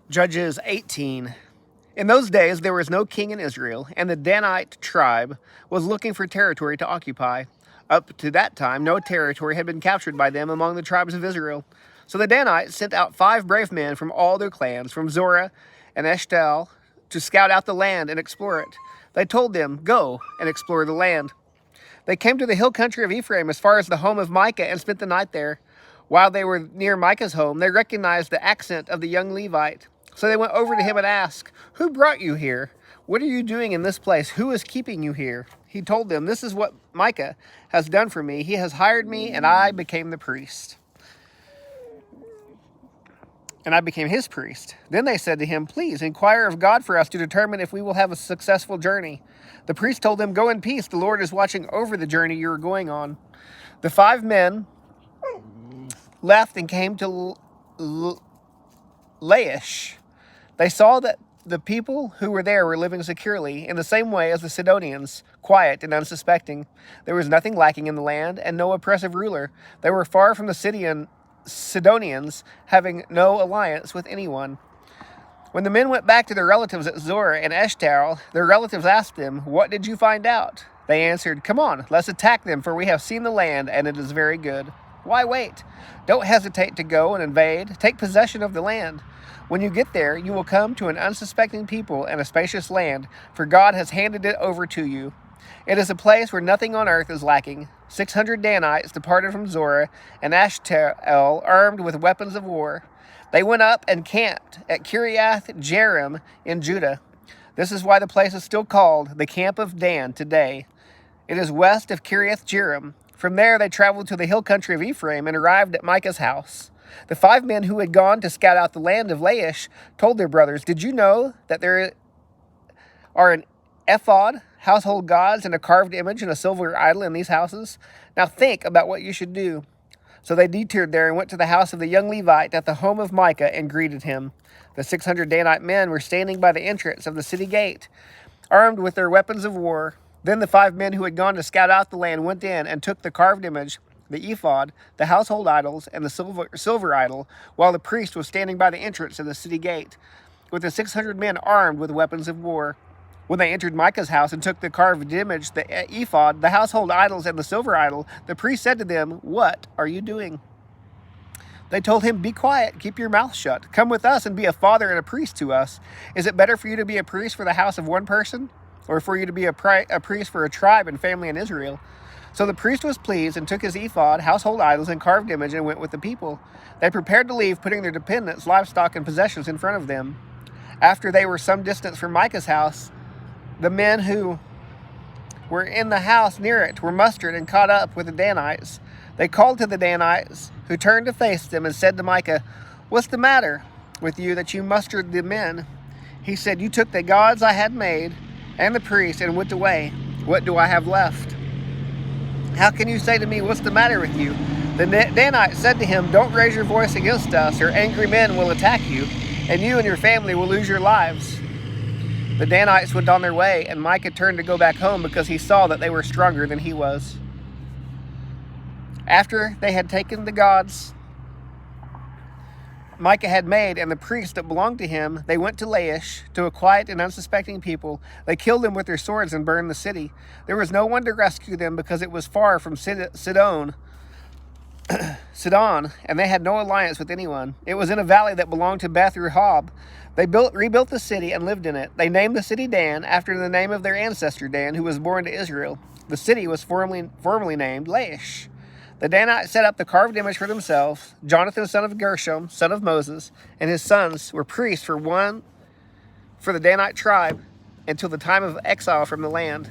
Judges 18. In those days there was no king in Israel, and the Danite tribe was looking for territory to occupy. Up to that time, no territory had been captured by them among the tribes of Israel. So the Danites sent out 5 brave men from all their clans, from Zorah and Eshtaol, to scout out the land and explore it. They told them, "Go and explore the land." They came to the hill country of Ephraim as far as the home of Micah and spent the night there. While they were near Micah's home, they recognized the accent of the young Levite. So they went over to him and asked, "Who brought you here? What are you doing in this place? Who is keeping you here?" He told them, "This is what Micah has done for me. He has hired me, and I became the priest. And I became his priest." Then they said to him, "Please inquire of God for us to determine if we will have a successful journey." The priest told them, "Go in peace. The Lord is watching over the journey you are going on." The 5 men left and came to Laish. They saw that the people who were there were living securely, in the same way as the Sidonians, quiet and unsuspecting. There was nothing lacking in the land, and no oppressive ruler. They were far from the Sidonians, having no alliance with anyone. When the men went back to their relatives at Zorah and Eshtaol, their relatives asked them, "What did you find out?" They answered, "Come on, let's attack them, for we have seen the land, and it is very good." Why wait? Don't hesitate to go and invade. Take possession of the land. When you get there, you will come to an unsuspecting people and a spacious land, for God has handed it over to you. It is a place where nothing on earth is lacking. 600 Danites departed from Zorah and Eshtaol, armed with weapons of war. They went up and camped at Kiriath Jearim in Judah. This is why the place is still called the Camp of Dan today. It is west of Kiriath Jearim. From there they traveled to the hill country of Ephraim and arrived at Micah's house. The 5 men who had gone to scout out the land of Laish told their brothers, "Did you know that there are an ephod, household gods, and a carved image and a silver idol in these houses? Now think about what you should do." So they detoured there and went to the house of the young Levite at the home of Micah and greeted him. The 600 Danite men were standing by the entrance of the city gate, armed with their weapons of war. Then the 5 men who had gone to scout out the land went in and took the carved image, the ephod, the household idols, and the silver idol, while the priest was standing by the entrance of the city gate, with the 600 men armed with weapons of war. When they entered Micah's house and took the carved image, the ephod, the household idols, and the silver idol, the priest said to them, "What are you doing?" They told him, "Be quiet, keep your mouth shut. Come with us and be a father and a priest to us. Is it better for you to be a priest for the house of one person, or for you to be a priest for a tribe and family in Israel?" So the priest was pleased and took his ephod, household idols, and carved image and went with the people. They prepared to leave, putting their dependents, livestock, and possessions in front of them. After they were some distance from Micah's house, the men who were in the house near it were mustered and caught up with the Danites. They called to the Danites, who turned to face them and said to Micah, "What's the matter with you that you mustered the men?" He said, "You took the gods I had made and the priest and went away. What do I have left? How can you say to me, 'What's the matter with you?'" The Danites said to him, "Don't raise your voice against us, or angry men will attack you, and you and your family will lose your lives." The Danites went on their way, and Micah turned to go back home because he saw that they were stronger than he was. After they had taken the gods Micah had made and the priests that belonged to him, they went to Laish, to a quiet and unsuspecting people. They killed them with their swords and burned the city. There was no one to rescue them because it was far from Sidon, and they had no alliance with anyone. It was in a valley that belonged to Beth Rehob. They rebuilt the city and lived in it. They named the city Dan, after the name of their ancestor Dan, who was born to Israel. The city was formerly named Laish. The Danites set up the carved image for themselves. Jonathan, son of Gershom, son of Moses, and his sons were priests for the Danite tribe until the time of exile from the land.